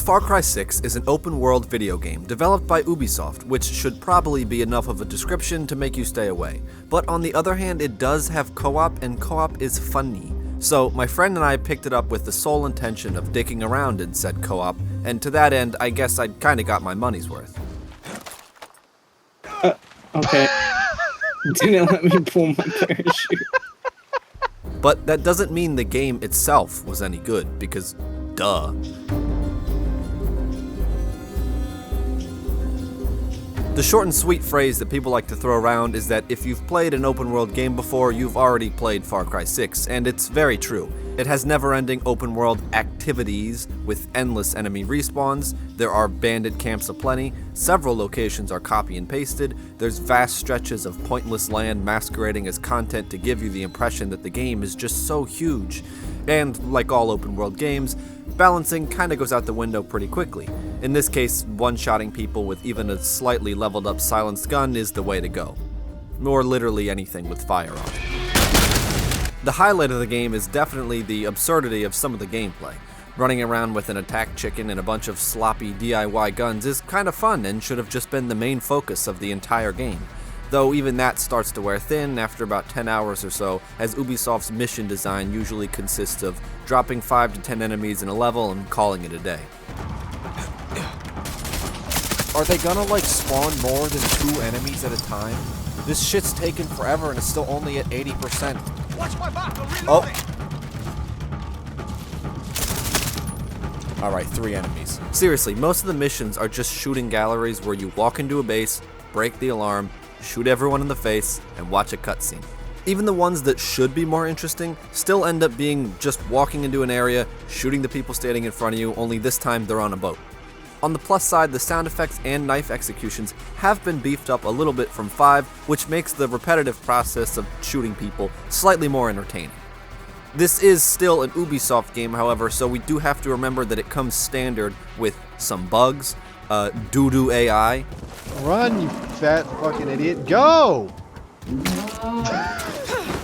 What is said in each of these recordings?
Fark Rye Sicks is an open-world video game developed by Ubisoft, which should probably be enough of a description to make you stay away. But on the other hand, it does have co-op, and co-op is funny. So my friend and I picked it up with the sole intention of dicking around in said co-op, and to that end, I guess I kinda got my money's worth. Okay. Didn't let me pull my parachute. But that doesn't mean the game itself was any good, because duh. The short and sweet phrase that people like to throw around is that if you've played an open world game before, you've already played Far Cry 6, and it's very true. It has never-ending open world activities with endless enemy respawns, there are bandit camps aplenty, several locations are copy and pasted, there's vast stretches of pointless land masquerading as content to give you the impression that the game is just so huge. And like all open world games, balancing kinda goes out the window pretty quickly. In this case, one-shotting people with even a slightly leveled up silenced gun is the way to go. Or literally anything with fire on it. The highlight of the game is definitely the absurdity of some of the gameplay. Running around with an attack chicken and a bunch of sloppy DIY guns is kinda fun and should have just been the main focus of the entire game. Though even that starts to wear thin after about 10 hours or so, as Ubisoft's mission design usually consists of dropping 5 to 10 enemies in a level and calling it a day. Are they gonna like spawn more than 2 enemies at a time? This shit's taken forever and it's still only at 80%. Watch my back, I'm Oh! reloading. Alright, 3 enemies. Seriously, most of the missions are just shooting galleries where you walk into a base, break the alarm, shoot everyone in the face, and watch a cutscene. Even the ones that should be more interesting still end up being just walking into an area, shooting the people standing in front of you, only this time they're on a boat. On the plus side, the sound effects and knife executions have been beefed up a little bit from 5, which makes the repetitive process of shooting people slightly more entertaining. This is still an Ubisoft game, however, so we do have to remember that it comes standard with some bugs, doo-doo AI. Run, you fat fucking idiot. Go!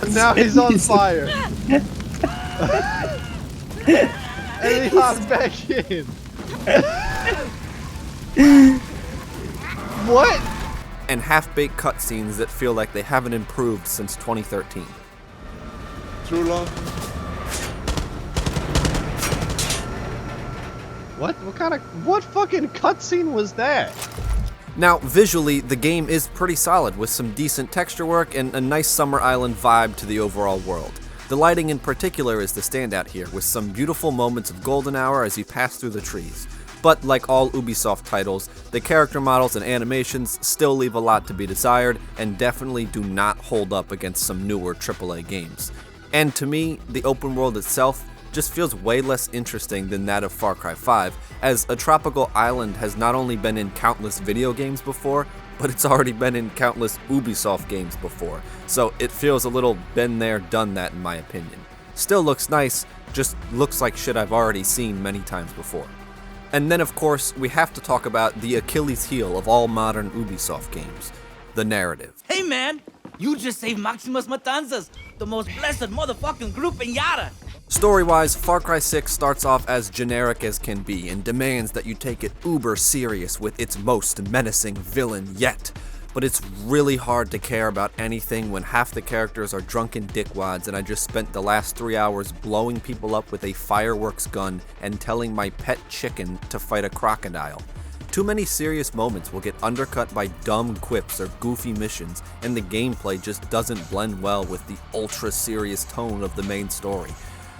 Now he's on fire. And he hopped back in. What? And half-baked cutscenes that feel like they haven't improved since 2013. Too long. What fucking cutscene was that? Now, visually, the game is pretty solid, with some decent texture work and a nice summer island vibe to the overall world. The lighting in particular is the standout here, with some beautiful moments of golden hour as you pass through the trees. But like all Ubisoft titles, the character models and animations still leave a lot to be desired, and definitely do not hold up against some newer AAA games. And to me, the open world itself just feels way less interesting than that of Far Cry 5, as a tropical island has not only been in countless video games before, but it's already been in countless Ubisoft games before, so it feels a little been there, done that in my opinion. Still looks nice, just looks like shit I've already seen many times before. And then of course, we have to talk about the Achilles heel of all modern Ubisoft games, the narrative. Hey man, you just saved Maximus Matanzas, the most blessed motherfucking group in Yara. Story-wise, Far Cry 6 starts off as generic as can be and demands that you take it uber serious with its most menacing villain yet. But it's really hard to care about anything when half the characters are drunken dickwads and I just spent the last 3 hours blowing people up with a fireworks gun and telling my pet chicken to fight a crocodile. Too many serious moments will get undercut by dumb quips or goofy missions, and the gameplay just doesn't blend well with the ultra-serious tone of the main story.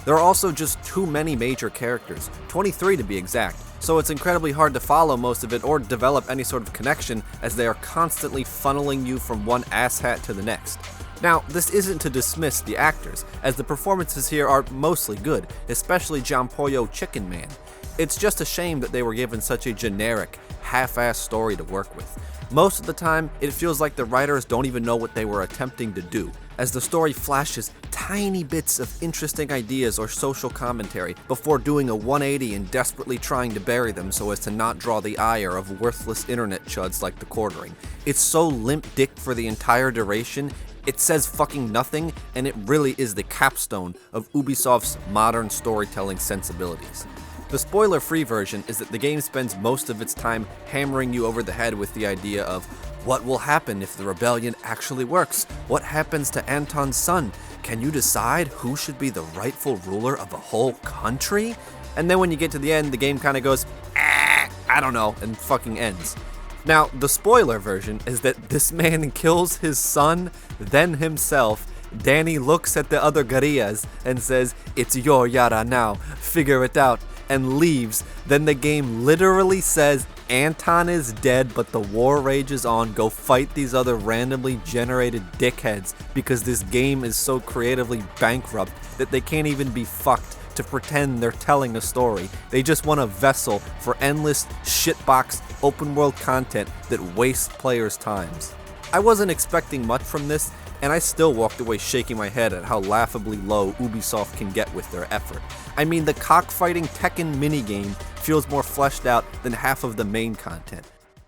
There are also just too many major characters, 23 to be exact, so it's incredibly hard to follow most of it or develop any sort of connection as they are constantly funneling you from one asshat to the next. Now, this isn't to dismiss the actors, as the performances here are mostly good, especially John Pollo Chicken Man. It's just a shame that they were given such a generic, half-assed story to work with. Most of the time, it feels like the writers don't even know what they were attempting to do, as the story flashes tiny bits of interesting ideas or social commentary before doing a 180 and desperately trying to bury them so as to not draw the ire of worthless internet chuds like The Quartering. It's so limp dick for the entire duration, it says fucking nothing, and it really is the capstone of Ubisoft's modern storytelling sensibilities. The spoiler-free version is that the game spends most of its time hammering you over the head with the idea of what will happen if the rebellion actually works? What happens to Anton's son? Can you decide who should be the rightful ruler of a whole country? And then when you get to the end, the game kind of goes, I don't know, and fucking ends. Now, the spoiler version is that this man kills his son, then himself. Danny looks at the other guerrillas and says, "It's your Yara now, figure it out," and leaves. Then the game literally says, Anton is dead, but the war rages on. Go fight these other randomly generated dickheads, because this game is so creatively bankrupt that they can't even be fucked to pretend they're telling a story. They just want a vessel for endless shitbox open world content that wastes players' times. I wasn't expecting much from this, and I still walked away shaking my head at how laughably low Ubisoft can get with their effort. I mean, the cockfighting Tekken minigame feels more fleshed out than half of the main content.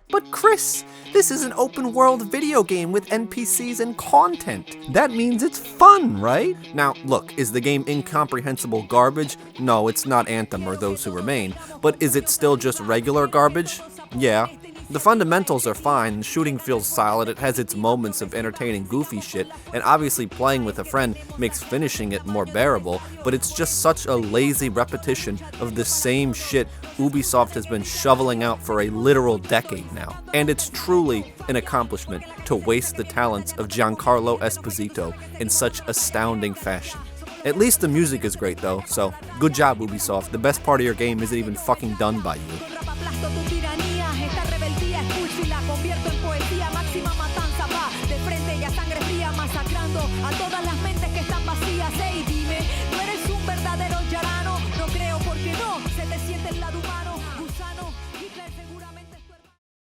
But Chris, this is an open world video game with NPCs and content. That means it's fun, right? Now, look, is the game incomprehensible garbage? No, it's not Anthem or Those Who Remain, but is it still just regular garbage? Yeah. The fundamentals are fine, shooting feels solid, it has its moments of entertaining goofy shit, and obviously playing with a friend makes finishing it more bearable, but it's just such a lazy repetition of the same shit Ubisoft has been shoveling out for a literal decade now. And it's truly an accomplishment to waste the talents of Giancarlo Esposito in such astounding fashion. At least the music is great though, so good job Ubisoft. The best part of your game isn't even fucking done by you.